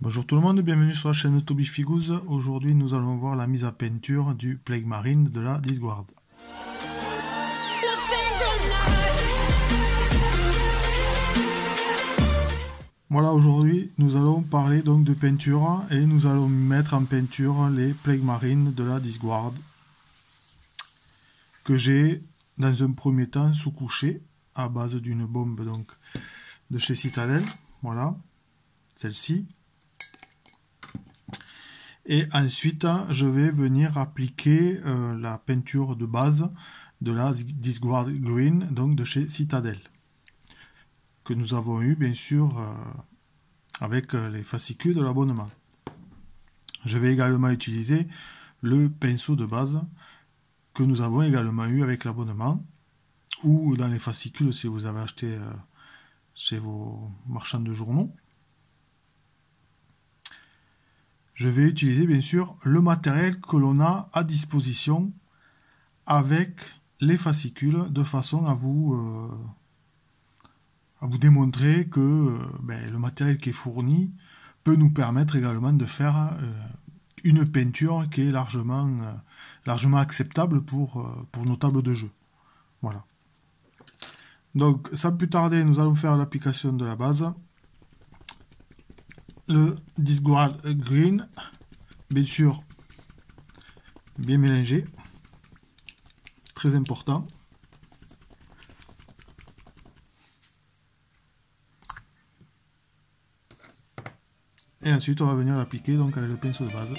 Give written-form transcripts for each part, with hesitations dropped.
Bonjour tout le monde, bienvenue sur la chaîne de Toby Figouz. Aujourd'hui nous allons voir la mise à peinture du Plague Marine de la Discworld. Voilà, aujourd'hui nous allons parler donc de peinture et nous allons mettre en peinture les Plague Marine de la Discworld que j'ai dans un premier temps sous-couché à base d'une bombe donc de chez Citadel. Voilà, celle-ci. Et ensuite, je vais venir appliquer la peinture de base de la Discworld Green, donc de chez Citadel, que nous avons eu bien sûr avec les fascicules de l'abonnement. Je vais également utiliser le pinceau de base que nous avons également eu avec l'abonnement, ou dans les fascicules si vous avez acheté chez vos marchands de journaux. Je vais utiliser bien sûr le matériel que l'on a à disposition avec les fascicules de façon à vous démontrer que le matériel qui est fourni peut nous permettre également de faire une peinture qui est largement acceptable pour nos tables de jeu. Voilà. Donc sans plus tarder, nous allons faire l'application de la base. Le Discworld Green, bien sûr, bien mélangé, très important. Et ensuite, on va venir l'appliquer donc avec le pinceau de base.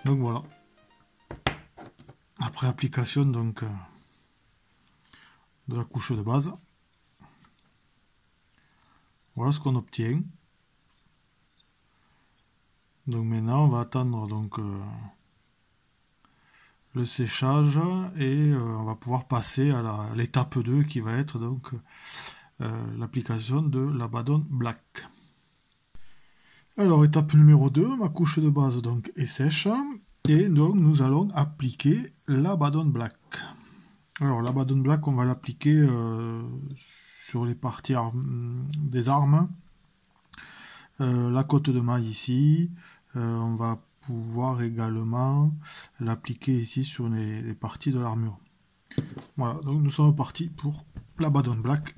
Donc voilà, après application donc de la couche de base, voilà ce qu'on obtient. Donc maintenant on va attendre donc le séchage et on va pouvoir passer à l'étape 2 qui va être donc l'application de l'Abaddon Black. Alors étape numéro 2, ma couche de base donc est sèche et donc nous allons appliquer l'Abaddon Black. Alors l'Abaddon Black, on va l'appliquer sur les parties des armes, la cotte de maille ici, on va pouvoir également l'appliquer ici sur les parties de l'armure. Voilà, donc nous sommes partis pour l'Abaddon Black.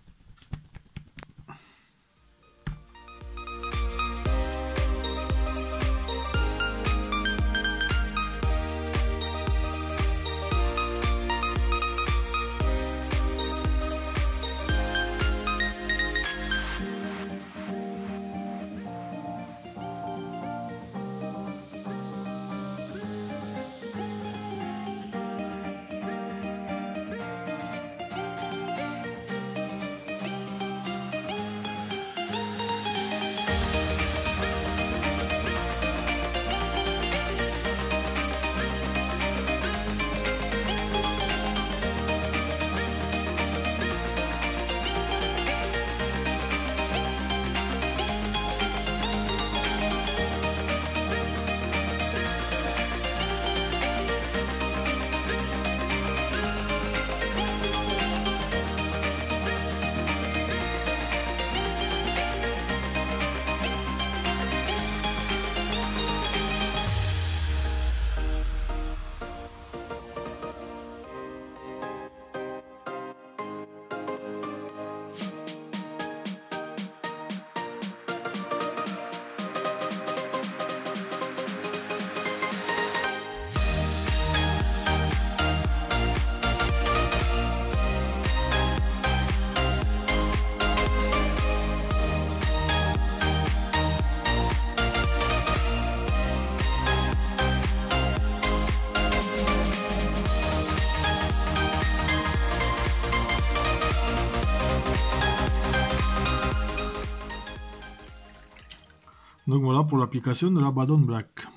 Donc voilà pour l'application de la Badon Black.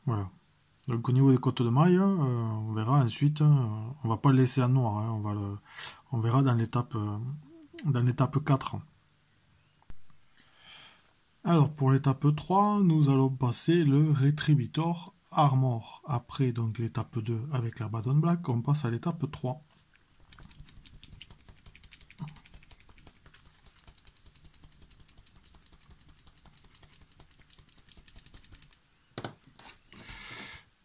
Voilà. Donc au niveau des côtes de maille, on verra ensuite, on va pas le laisser en noir, hein, on verra dans l'étape 4. Alors pour l'étape 3, nous allons passer le Retributor Armor. Après donc l'étape 2 avec la Badon Black, on passe à l'étape 3.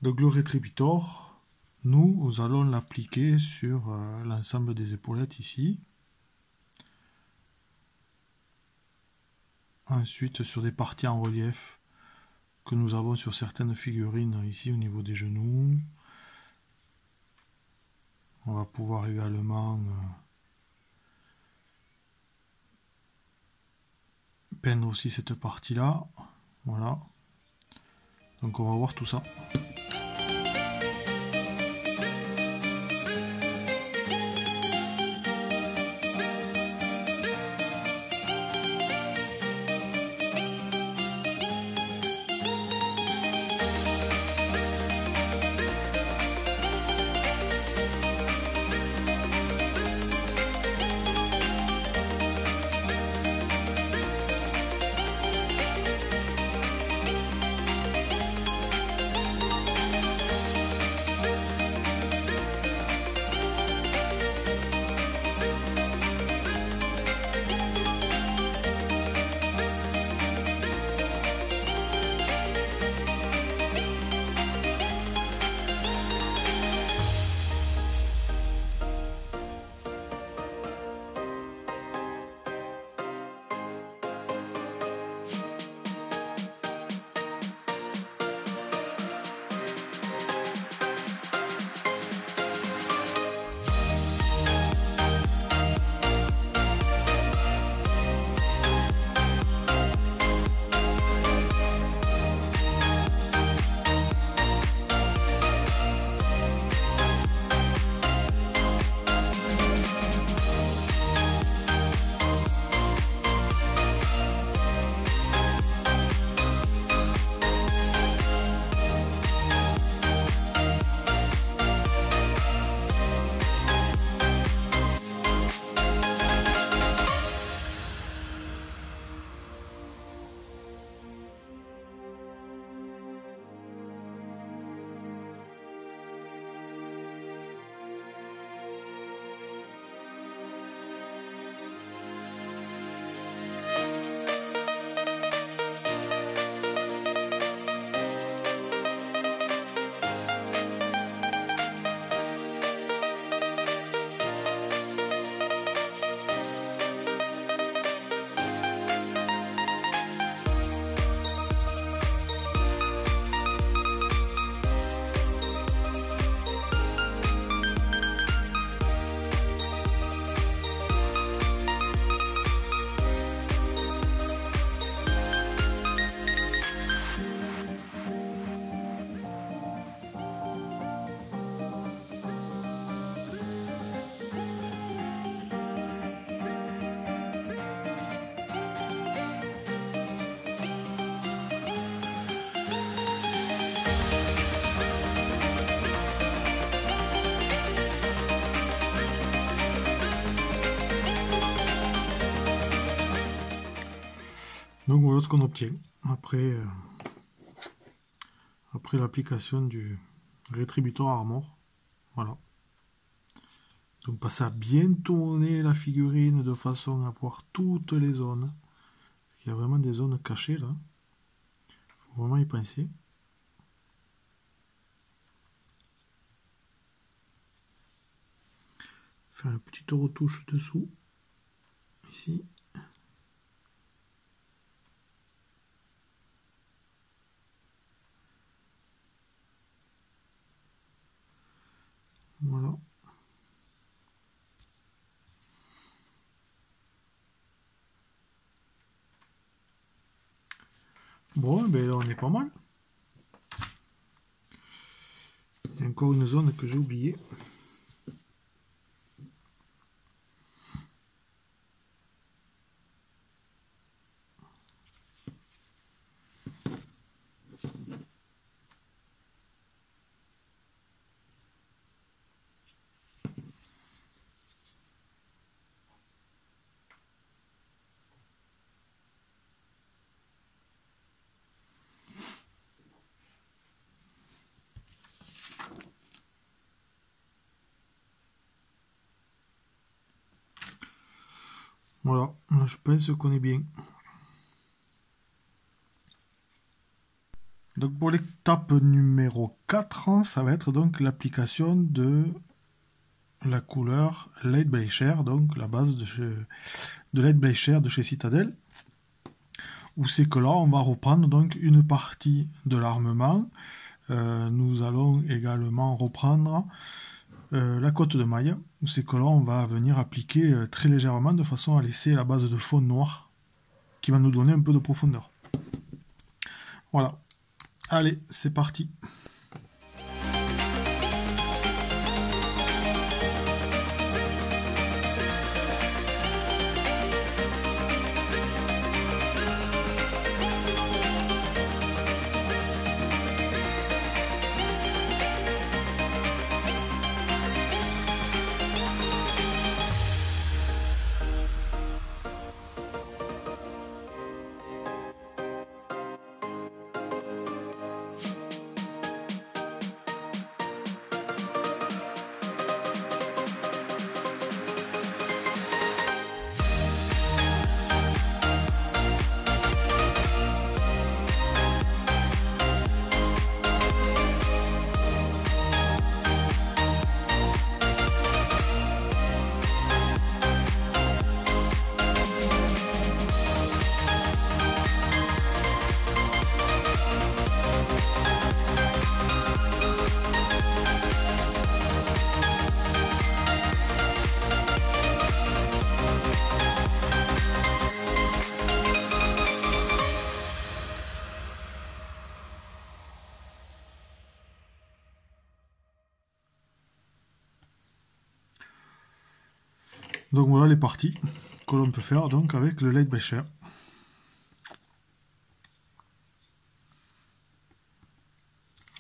Donc le Retributor, nous allons l'appliquer sur l'ensemble des épaulettes ici. Ensuite sur des parties en relief que nous avons sur certaines figurines ici au niveau des genoux. On va pouvoir également peindre aussi cette partie là. Voilà. Donc on va voir tout ça. Donc voilà ce qu'on obtient après l'application du Retributor Armor. Voilà. Donc passer à bien tourner la figurine de façon à voir toutes les zones. Il y a vraiment des zones cachées là. Il faut vraiment y penser. Faire une petite retouche dessous. Ici. Voilà. Bon, ben là on est pas mal. Il y a encore une zone que j'ai oubliée. Voilà, je pense qu'on est bien. Donc pour l'étape numéro 4, ça va être donc l'application de la couleur Light Bleischer, donc la base de Light Bleischer de chez Citadel. Où c'est que là, on va reprendre donc une partie de l'armement. Nous allons également reprendre la cotte de maille, où c'est que là, on va venir appliquer très légèrement de façon à laisser la base de fond noir, qui va nous donner un peu de profondeur. Voilà. Allez, c'est parti. Donc voilà les parties que l'on peut faire donc avec le Light Bleischer.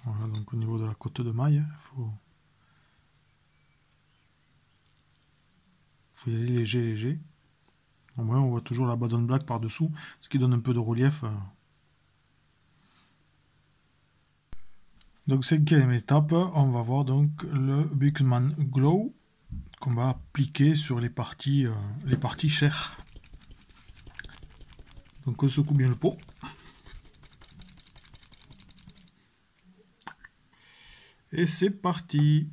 Voilà, donc au niveau de la cotte de maille, faut y aller léger. Au moins on voit toujours la Baden Black par dessous, ce qui donne un peu de relief. Donc 5e étape, on va voir donc le Buckman Glow qu'on va appliquer sur les parties chères. Donc on secoue bien le pot. Et c'est parti.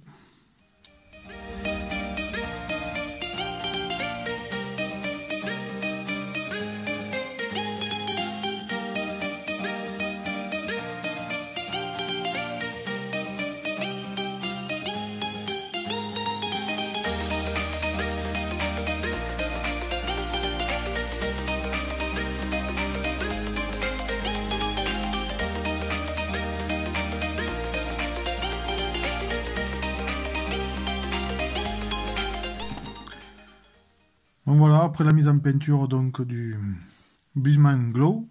Donc voilà, après la mise en peinture donc du Buckman Glow,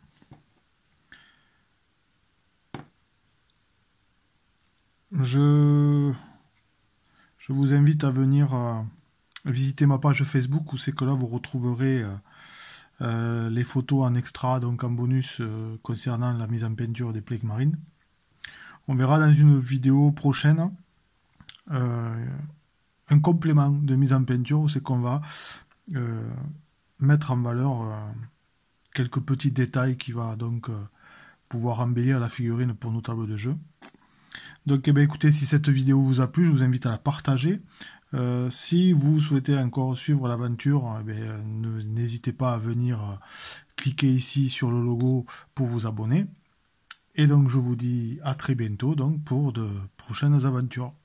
je vous invite à venir visiter ma page Facebook, où c'est que là vous retrouverez les photos en extra, donc en bonus concernant la mise en peinture des plaques marines. On verra dans une vidéo prochaine un complément de mise en peinture, où c'est qu'on va mettre en valeur quelques petits détails qui va donc pouvoir embellir la figurine pour nos tables de jeu. Donc écoutez, si cette vidéo vous a plu, je vous invite à la partager. Si vous souhaitez encore suivre l'aventure, n'hésitez pas à venir cliquer ici sur le logo pour vous abonner. Et donc je vous dis à très bientôt donc pour de prochaines aventures.